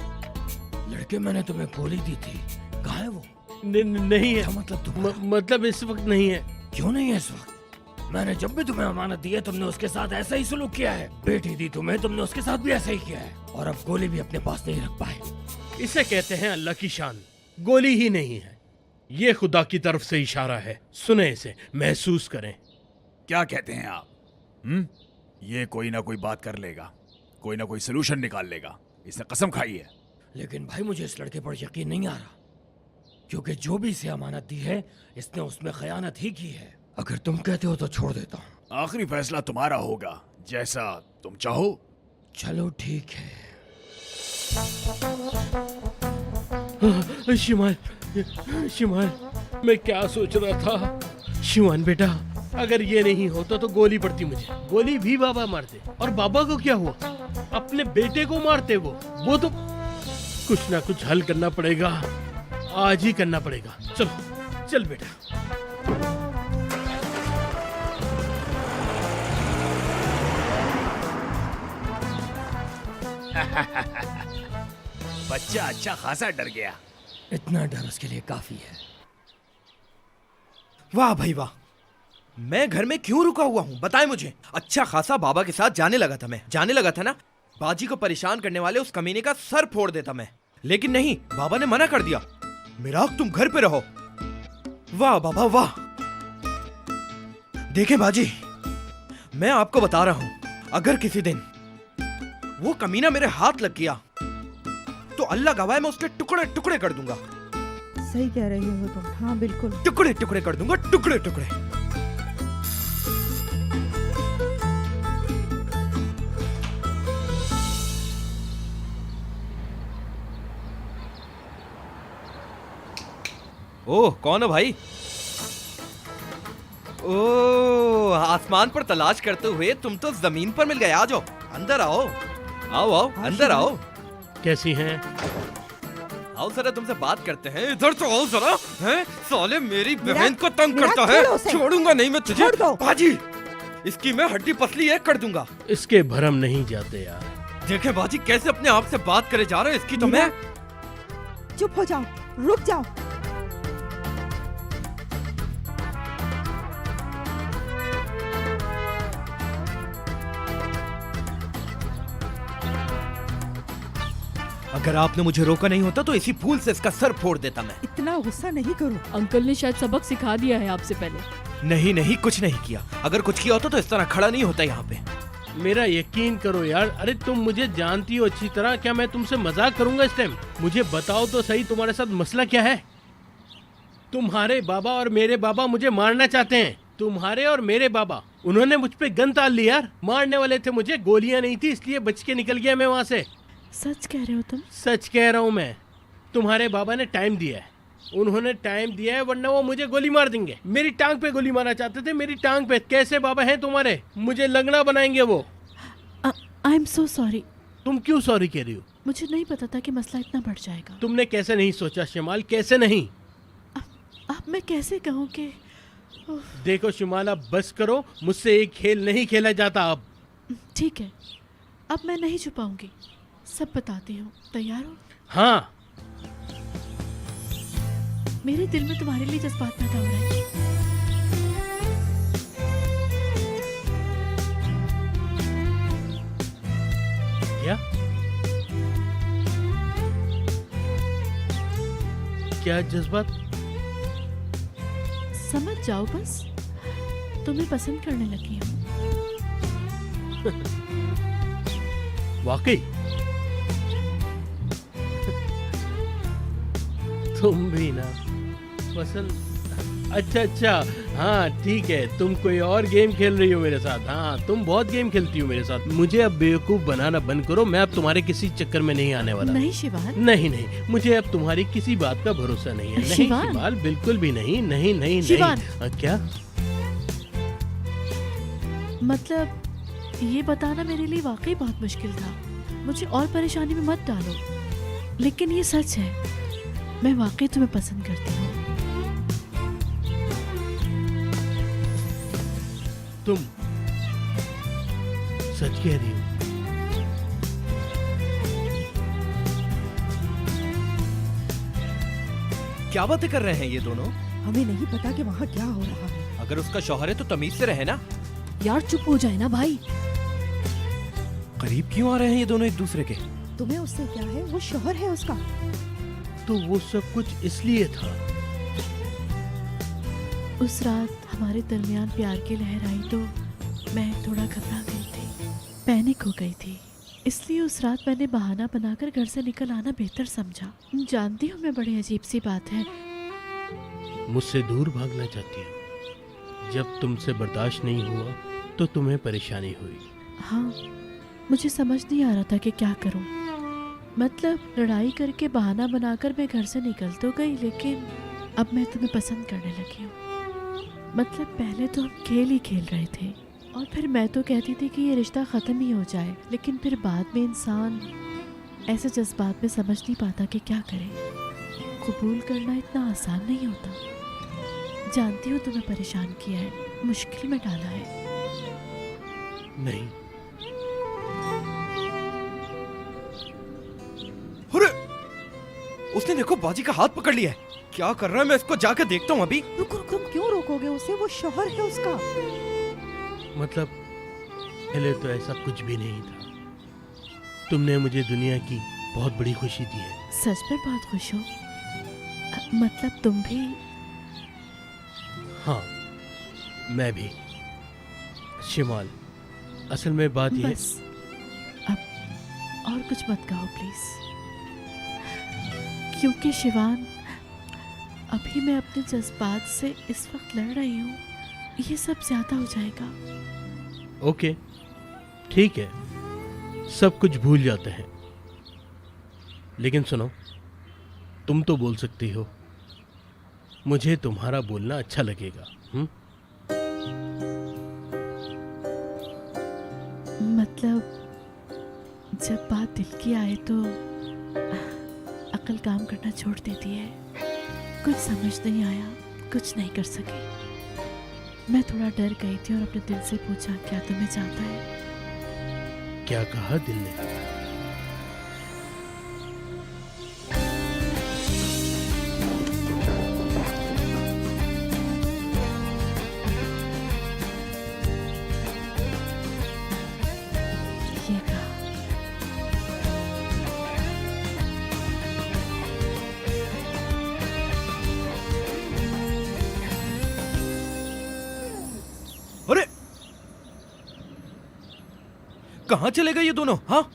लड़के, मैंने तुम्हें गोली दी थी, कहाँ है वो? नहीं है। मतलब तुम्हारा? मतलब इस वक्त नहीं है। क्यों नहीं है इस वक्त? मैंने जब भी तुम्हें अमानत दी है तुमने उसके साथ ऐसा ही सलूक किया है। बेटी दी तुम्हें, तुमने उसके साथ भी ऐसा ही किया है, और अब गोली भी अपने पास नहीं रख पाए। इसे कहते हैं अल्लाह की शान। गोली ही नहीं है, ये खुदा की तरफ से इशारा है। सुने इसे, महसूस करें। क्या कहते हैं आप? ये कोई ना कोई बात कर लेगा, कोई ना कोई सोल्यूशन निकाल लेगा, इसने कसम खाई है। लेकिन भाई मुझे इस लड़के पर यकीन नहीं आ रहा, क्योंकि जो भी इसे अमानत दी है इसने उसमें खयानत ही की है। अगर तुम कहते हो तो छोड़ देता हूँ। आखिरी फैसला तुम्हारा होगा, जैसा तुम चाहो। चलो ठीक है। शिमाल, मैं क्या सोच रहा था। शिवान बेटा, अगर ये नहीं होता तो गोली पड़ती मुझे। गोली भी बाबा मारते, और बाबा को क्या हुआ? अपने बेटे को मारते वो तो कुछ ना कुछ हल करना पड़ेगा, आज ही करना पड़ेगा। चल बेटा। बच्चा अच्छा खासा डर गया। इतना डर उसके लिए काफी है। वाह भाई वाह, मैं घर में क्यों रुका हुआ हूँ बताएं मुझे। अच्छा खासा बाबा के साथ जाने लगा था ना, बाजी को परेशान करने वाले उस कमीने का सर फोड़ देता मैं, लेकिन नहीं, बाबा ने मना कर दिया। मेरा तुम घर पे रहो। वाह बाबा वाह। देखें बाजी, मैं आपको बता रहा हूं, अगर किसी दिन वो कमीना मेरे हाथ लग गया तो अल्लाह गवाह मैं उसके टुकड़े टुकड़े कर दूंगा। सही कह रही हो तुम। हाँ बिल्कुल, टुकड़े टुकड़े कर दूंगा, टुकड़े टुकड़े। ओह कौन हो भाई? ओह आसमान पर तलाश करते हुए तुम तो जमीन पर मिल गए। आ जाओ, अंदर आओ, आओ अंदर आओ। कैसी हैं? आओ जरा तुमसे बात करते हैं। इधर तो आओ जरा। हैं साले मेरी बहन को तंग करता है। छोड़ूंगा नहीं मैं तुझे। बाजी, इसकी मैं हड्डी पसली एक कर दूंगा। इसके भरम नहीं जाते यार। देखे बाजी कैसे अपने आप से बात करे जा रहे हैं। इसकी तो मैं। चुप हो जाओ, रुक जाओ। अगर आपने मुझे रोका नहीं होता तो इसी फूल से इसका सर फोड़ देता मैं। इतना गुस्सा नहीं करो। अंकल ने शायद सबक सिखा दिया है आपसे पहले। नहीं नहीं, कुछ नहीं किया। अगर कुछ किया होता तो इस तरह खड़ा नहीं होता यहाँ पे। मेरा यकीन करो यार, अरे तुम मुझे जानती हो अच्छी तरह, क्या मैं तुमसे मजाक करूंगा इस टाइम? मुझे बताओ तो सही, तुम्हारे साथ मसला क्या है? तुम्हारे बाबा और मेरे बाबा मुझे मारना चाहते हैं। तुम्हारे और मेरे बाबा, उन्होंने मुझ पे गन ताल ली यार। मारने वाले थे मुझे, गोलियां नहीं थी, इसलिए बच के निकल गया मैं वहाँ से। सच कह रहे हो तुम? सच कह रहा हूँ मैं। तुम्हारे बाबा ने टाइम दिया है, उन्होंने टाइम दिया है, वरना वो मुझे गोली मार देंगे। मेरी टांग पे गोली मारना चाहते थे, मेरी टांग पे। कैसे बाबा हैं तुम्हारे? मुझे लंगड़ा बनाएंगे वो। I am so sorry. तुम क्यों सॉरी कह रही हो? मुझे नहीं पता था कि मसला इतना बढ़ जाएगा। तुमने कैसे नहीं सोचा शिमाल, कैसे नहीं? अब मैं कैसे कहूँ कि देखो शिमाल, अब बस करो, मुझसे एक खेल नहीं खेला जाता अब। ठीक है, अब मैं नहीं छुपाऊंगी, सब बताती हूँ। तैयार हो? हाँ। मेरे दिल में तुम्हारे लिए जज्बात पैदा हो रहे हैं। क्या जज्बात? समझ जाओ बस, तुम्हें पसंद करने लगी हूँ। वाकई? तुम भी ना पसंद? अच्छा अच्छा, हाँ ठीक है, तुम कोई और गेम खेल रही हो मेरे साथ। हाँ, तुम बहुत गेम खेलती हो मेरे साथ। मुझे अब बेवकूफ बनाना बंद करो, मैं अब तुम्हारे किसी चक्कर में नहीं आने वाला। नहीं शिवान। नहीं नहीं, मुझे अब तुम्हारी किसी बात का भरोसा नहीं है। नहीं शिवाल, बिल्कुल भी नहीं। नहीं नहीं शिवान। नहीं। क्या मतलब? ये बताना मेरे लिए वाकई बहुत मुश्किल था। मुझे और परेशानी में मत डालो, लेकिन ये सच है, मैं वाकई तुम्हें पसंद करती हूँ। तुम सच कह रही हो? क्या बातें कर रहे हैं ये दोनों? हमें नहीं पता कि वहाँ क्या हो रहा है। अगर उसका शौहर है तो तमीज से रहे ना। यार चुप हो जाए ना भाई। करीब क्यों आ रहे हैं ये दोनों एक दूसरे के? तुम्हें उससे क्या है? वो शौहर है उसका। तो वो सब कुछ इसलिए था। उस रात हमारे दरमियान प्यार की लहर आई तो मैं थोड़ा घबरा गई थी, पैनिक हो गई थी। इसलिए उस रात मैंने बहाना बनाकर घर से निकल आना बेहतर समझा। जानती हूँ मैं, बड़ी अजीब सी बात है। मुझसे दूर भागना चाहती हो? जब तुमसे बर्दाश्त नहीं हुआ तो तुम्हें परेशानी हुई। हाँ, मुझे समझ नहीं आ रहा था कि क्या करूं। मतलब लड़ाई करके बहाना बनाकर मैं घर से निकल तो गई, लेकिन अब मैं तुम्हें पसंद करने लगी हूँ। मतलब पहले तो हम खेल ही खेल रहे थे और फिर मैं तो कहती थी कि ये रिश्ता ख़त्म ही हो जाए, लेकिन फिर बाद में इंसान ऐसे जज्बात में समझ नहीं पाता कि क्या करे। कबूल करना इतना आसान नहीं होता। जानती हूँ तुम्हें परेशान किया है, मुश्किल में डाला है। नहीं। अरे उसने देखो बाजी का हाथ पकड़ लिया है। क्या कर रहा है? मैं इसको जाकर देखता हूँ अभी। रुको रुको, क्यों रोकोगे उसे? वो शौहर है उसका। मतलब पहले तो ऐसा कुछ भी नहीं था। तुमने मुझे दुनिया की बहुत बड़ी खुशी दी है। सच में बहुत खुश हो? मतलब तुम भी? हाँ, मैं भी। शिमाल, असल में बात ये। बस अब और कुछ मत कहो प्लीज, क्योंकि शिवान अभी मैं अपने जज्बात से इस वक्त लड़ रही हूँ। ये सब ज्यादा हो जाएगा। ओके ठीक है, सब कुछ भूल जाते हैं। लेकिन सुनो, तुम तो बोल सकती हो, मुझे तुम्हारा बोलना अच्छा लगेगा। मतलब जब बात दिल की आए तो अकल काम करना छोड़ देती है। कुछ समझ नहीं आया, कुछ नहीं कर सके। मैं थोड़ा डर गई थी और अपने दिल से पूछा, क्या तुम्हें चाहता है? क्या कहा दिल ने? कहाँ चले गए ये दोनों? हाँ,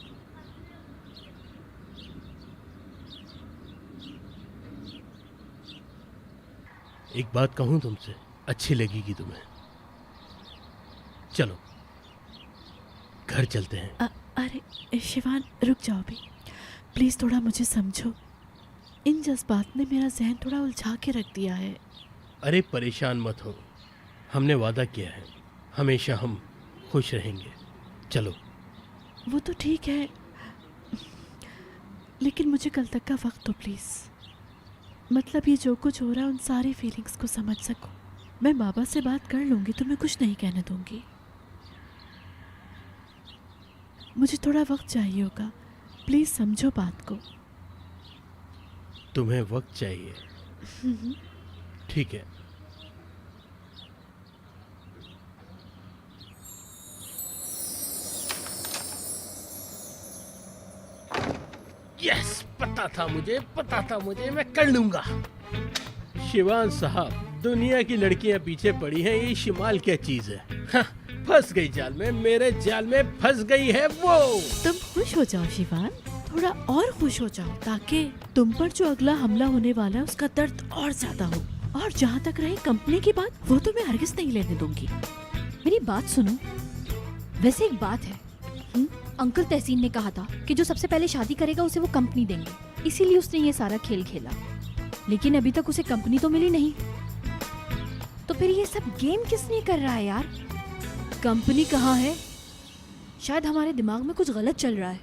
एक बात कहूं तुमसे, अच्छी लगेगी तुम्हें। चलो घर चलते हैं। अरे शिवान रुक जाओ भी, प्लीज़ थोड़ा मुझे समझो। इन जज्बात ने मेरा जहन थोड़ा उलझा के रख दिया है। अरे परेशान मत हो, हमने वादा किया है हमेशा हम खुश रहेंगे। चलो। वो तो ठीक है, लेकिन मुझे कल तक का वक्त दो प्लीज़। मतलब ये जो कुछ हो रहा है उन सारी फीलिंग्स को समझ सकूं। मैं बाबा से बात कर लूँगी, तुम्हें कुछ नहीं कहने दूंगी। मुझे थोड़ा वक्त चाहिए होगा, प्लीज़ समझो बात को। तुम्हें वक्त चाहिए? ठीक है। यस, पता था मुझे, मैं कर लूंगा। शिवान साहब, दुनिया की लड़कियां पीछे पड़ी हैं, ये शिमाल क्या चीज है? हाँ, फंस गई जाल में, मेरे जाल में फंस गई है वो। तुम खुश हो जाओ शिवान, थोड़ा और खुश हो जाओ, ताकि तुम पर जो अगला हमला होने वाला है उसका दर्द और ज्यादा हो। और जहाँ तक रही कंपनी की बात, वो तो मैं हरगिज नहीं लेने दूंगी। मेरी बात सुनो, वैसे एक बात है, अंकल तहसीन ने कहा था कि जो सबसे पहले शादी करेगा उसे वो कंपनी देंगे, इसीलिए उसने ये सारा खेल खेला। लेकिन अभी तक उसे कंपनी तो मिली नहीं, तो फिर ये सब गेम किसने कर रहा है यार? कंपनी कहाँ है? शायद हमारे दिमाग में कुछ गलत चल रहा है।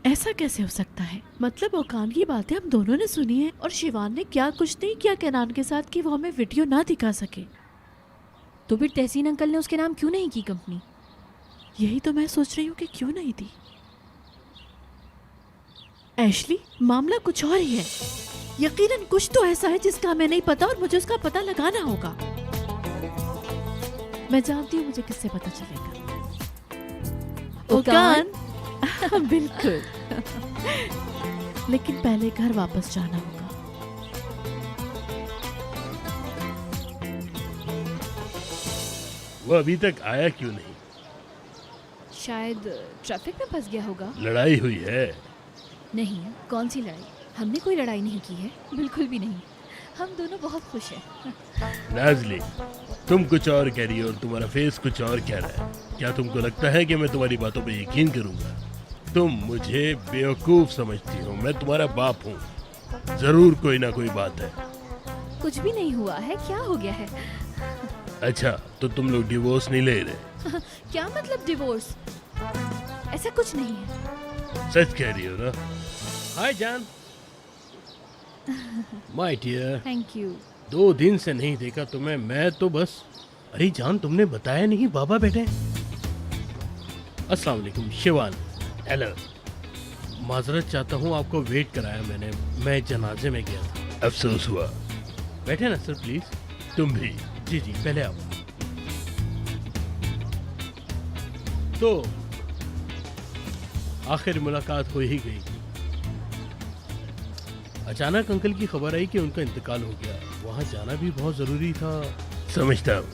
ऐसा कैसे हो सकता है? मतलब औकान की बातें हम दोनों ने सुनी है, और शिवान ने क्या कुछ नहीं किया केनान के साथ कि वो हमें वीडियो ना दिखा सके। तो फिर तहसीन अंकल ने उसके नाम क्यों नहीं की कंपनी? यही तो मैं सोच रही हूँ कि क्यों नहीं दी। एशली, मामला कुछ और ही है। यकीनन कुछ तो ऐसा है जिसका हमें नहीं पता, और मुझे उसका पता लगाना होगा। मैं जानती हूँ मुझे किससे पता चलेगा। ओकान? बिल्कुल। लेकिन पहले घर वापस जाना होगा। वो अभी तक आया क्यों नहीं? शायद ट्रैफिक में फंस गया होगा। लड़ाई हुई है? नहीं, कौन सी लड़ाई? हमने कोई लड़ाई नहीं की है, बिल्कुल भी नहीं। हम दोनों बहुत खुश हैं। नाज़ली, तुम कुछ और कह रही हो और तुम्हारा फेस कुछ और कह रहा है। क्या तुमको लगता है कि मैं तुम्हारी बातों पे यकीन करूंगा? तुम मुझे बेवकूफ समझती हो, मैं तुम्हारा बाप हूँ। जरूर कोई ना कोई बात है। कुछ भी नहीं हुआ है, क्या हो गया है? अच्छा, तो तुम लोग डिवोर्स नहीं ले रहे? क्या मतलब डिवोर्स? ऐसा कुछ नहीं है। सच कह रही हो ना? हाय जान। My dear. Thank you. 2 दिन से नहीं देखा तुम्हें, मैं तो बस। अरे जान, तुमने बताया नहीं बाबा बेटे। अस्सलाम वालेकुम शिवान। हेलो। माजरत चाहता हूँ, आपको वेट कराया मैंने, मैं जनाजे में गया था, अफसोस हुआ। बैठे ना सर प्लीज। तुम भी। जी जी, पहले आओ। तो आखिर मुलाकात हो ही गई। अचानक अंकल की खबर आई कि उनका इंतकाल हो गया। वहां जाना भी बहुत जरूरी था, समझता हूँ।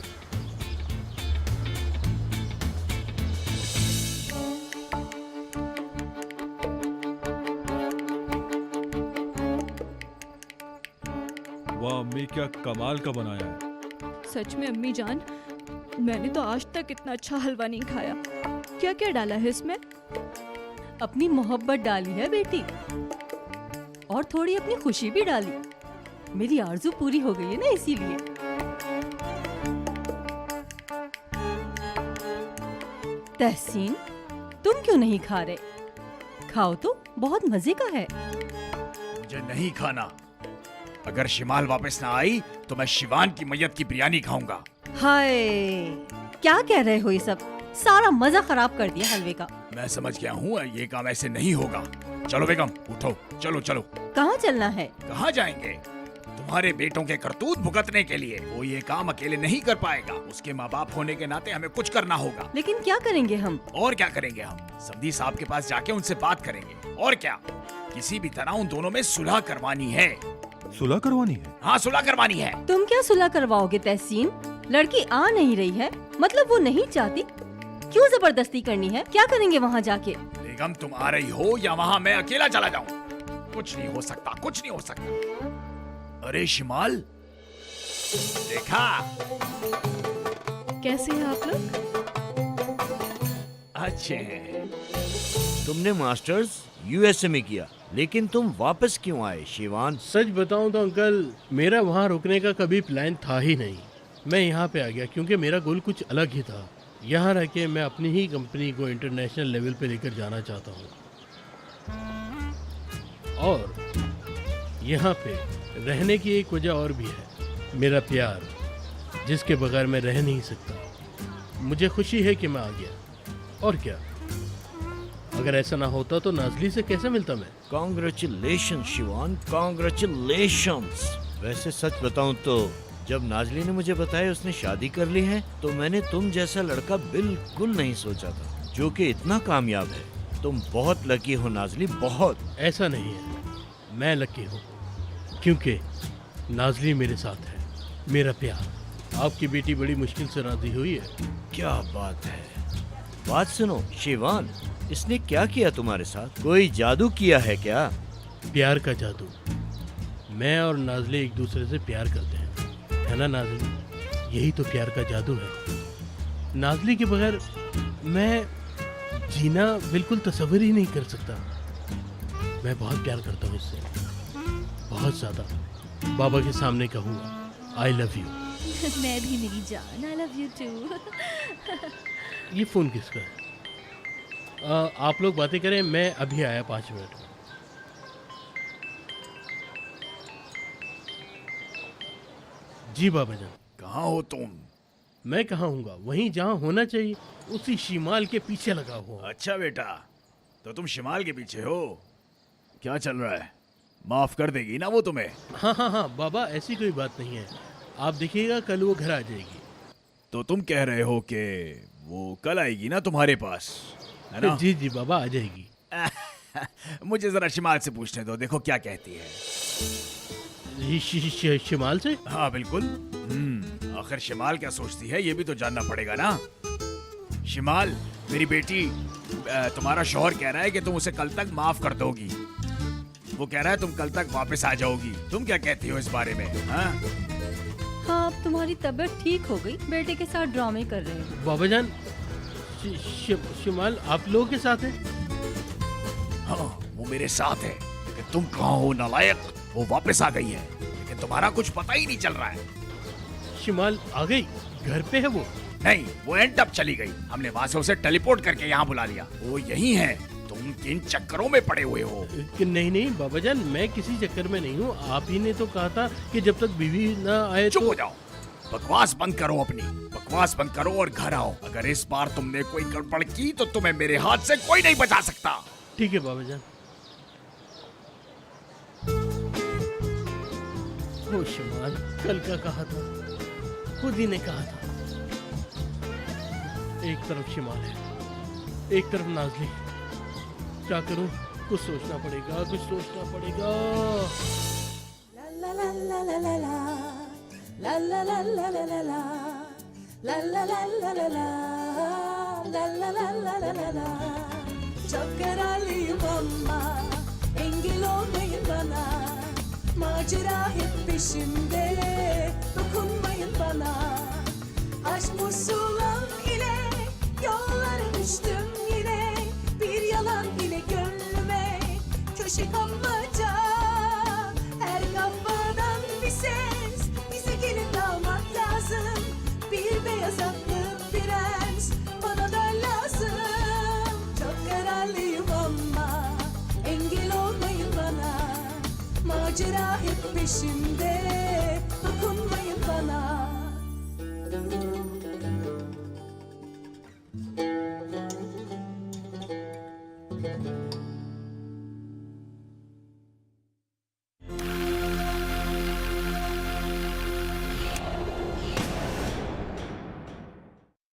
वाह अम्मी, क्या कमाल का बनाया है। सच में अम्मी जान, मैंने तो आज तक इतना अच्छा हलवा नहीं खाया। क्या क्या डाला है इसमें? अपनी मोहब्बत डाली है बेटी, और थोड़ी अपनी खुशी भी डाली। मेरी आरज़ू पूरी हो गई है ना, इसीलिए। तहसीन, तुम क्यों नहीं खा रहे? खाओ तो, बहुत मजे का है। मुझे नहीं खाना। अगर शिमाल वापस ना आई तो मैं शिवान की मैयत की बिरयानी खाऊंगा। हाय, क्या कह रहे हो ये सब? सारा मजा खराब कर दिया हलवे का। मैं समझ गया हूँ, ये काम ऐसे नहीं होगा। चलो बेगम, उठो, चलो चलो। कहाँ चलना है? कहाँ जाएंगे? तुम्हारे बेटों के करतूत भुगतने के लिए। वो ये काम अकेले नहीं कर पाएगा। उसके माँ बाप होने के नाते हमें कुछ करना होगा। लेकिन क्या करेंगे हम? और क्या करेंगे हम? सब्जी साहब के पास जाके उनसे बात करेंगे। और क्या, किसी भी तरह उन दोनों में सुलह करवानी है। सुलह करवानी है? हाँ, सुलह करवानी है। तुम क्या सुलह करवाओगे तहसीन? लड़की आ नहीं रही है, मतलब वो नहीं चाहती। क्यों जबरदस्ती करनी है? क्या करेंगे वहाँ जाके? बेगम तुम आ रही हो या वहां मैं अकेला चला जाऊं? कुछ नहीं हो सकता, कुछ नहीं हो सकता। अरे शिमाल, देखा? कैसे हैं आप लोग? अच्छे हैं। तुमने मास्टर्स यूएसए में किया, लेकिन तुम वापस क्यों आए शिवान? सच बताऊं तो अंकल, मेरा वहाँ रुकने का कभी प्लान था ही नहीं। मैं यहाँ पे आ गया क्योंकि मेरा गोल कुछ अलग ही था। यहाँ रह के मैं अपनी ही कंपनी को इंटरनेशनल लेवल पे लेकर जाना चाहता हूँ। और यहाँ पे रहने की एक वजह और भी है, मेरा प्यार, जिसके बगैर मैं रह नहीं सकता। मुझे खुशी है कि मैं आ गया। और क्या, अगर ऐसा ना होता तो नाजली से कैसे मिलता मैं? Congratulation Shivan, congratulations. वैसे सच बताऊं तो जब नाजली ने मुझे बताया उसने शादी कर ली है, तो मैंने तुम जैसा लड़का बिल्कुल नहीं सोचा था, जो कि इतना कामयाब है। तुम बहुत लकी हो नाजली, बहुत। ऐसा नहीं है, मैं लकी हूँ क्योंकि नाजली मेरे साथ है। मेरा प्यार, आपकी बेटी बड़ी मुश्किल से राजी हुई है। क्या बात है। बात सुनो शिवान, इसने क्या किया तुम्हारे साथ? कोई जादू किया है क्या? प्यार का जादू। मैं और नाजली एक दूसरे से प्यार करते हैं, है ना नाजली? यही तो प्यार का जादू है। नाजली के बगैर मैं जीना बिल्कुल तस्वीर ही नहीं कर सकता। मैं बहुत प्यार करता हूँ इससे, बहुत ज्यादा। बाबा के सामने कहूँगा आई लव यू। मैं भी मेरी जान, आई लव यू टू। ये फोन किसका है? आप लोग बातें करें, मैं अभी आया 5 मिनट में। जी बाबा जान। कहाँ हो तुम? मैं कहाँ हूँगा, वहीं जहाँ होना चाहिए, उसी शिमाल के पीछे लगा हुआ। अच्छा बेटा, तो तुम शिमाल के पीछे हो। क्या चल रहा है? माफ कर देगी ना वो तुम्हें? हाँ हाँ हाँ बाबा, ऐसी कोई बात नहीं है। आप देखिएगा कल वो घर आ जाएगी। तो तुम कह रहे हो कि वो कल आएगी ना तुम्हारे पास, है ना? जी जी बाबा, आ जाएगी। मुझे जरा शिमाल से पूछने दो, देखो क्या कहती है। शिमाल से? हाँ बिल्कुल। आखिर शिमाल क्या सोचती है ये भी तो जानना पड़ेगा ना। शिमाल, मेरी बेटी, तुम्हारा शौहर कह रहा है कि तुम उसे कल तक माफ कर दोगी। वो कह रहा है तुम कल तक वापस आ जाओगी। तुम क्या कहती हो इस बारे में? हाँ, हाँ, अब तुम्हारी तबीयत ठीक हो गई, बेटे के साथ ड्रामे कर रहे हो। बाबा जान, शिमाल आप लोगों के साथ है? हाँ, वो मेरे साथ है। लेकिन तुम कहाँ हो नालायक? वो वापस आ गई है, लेकिन तुम्हारा कुछ पता ही नहीं चल रहा है। शिमाल आ गई? घर पे है वो? नहीं, वो एंड तक चली गई। हमने वहाँ से उसे टेलीपोर्ट करके यहाँ बुला लिया। वो यही है। तुम किन चक्करों में पड़े हुए हो? नहीं नहीं बाबा जान, मैं किसी चक्कर में नहीं हूँ। आप ही ने तो कहा था कि जब तक बीवी ना आए। चुप हो जाओ, बकवास बंद करो, अपनी बकवास बंद करो और घर आओ। अगर इस बार तुमने कोई गड़बड़ की तो तुम्हें मेरे हाथ से कोई नहीं बचा सकता। ठीक है बाबा जान। ओ शिमाल, कल का कहा था, खुद ही ने कहा था। एक तरफ शिमाल है, एक तरफ नाजली। क्या करूं? कुछ सोचना पड़ेगा, कुछ सोचना पड़ेगा। Çok kararlıyım ama engel olmayın bana. Macera hep peşimde, dokunmayın bana. Aşk musulam ile yollara düştüm yine. Bir yalan ile gönlüme köşe kapmaca. Her kafadan bir ses, bize gelin almak lazım. Bir beyaz atlı prens, bana da lazım. Çok kararlıyım ama engel olmayın bana. Macera hep peşimde, dokunmayın bana.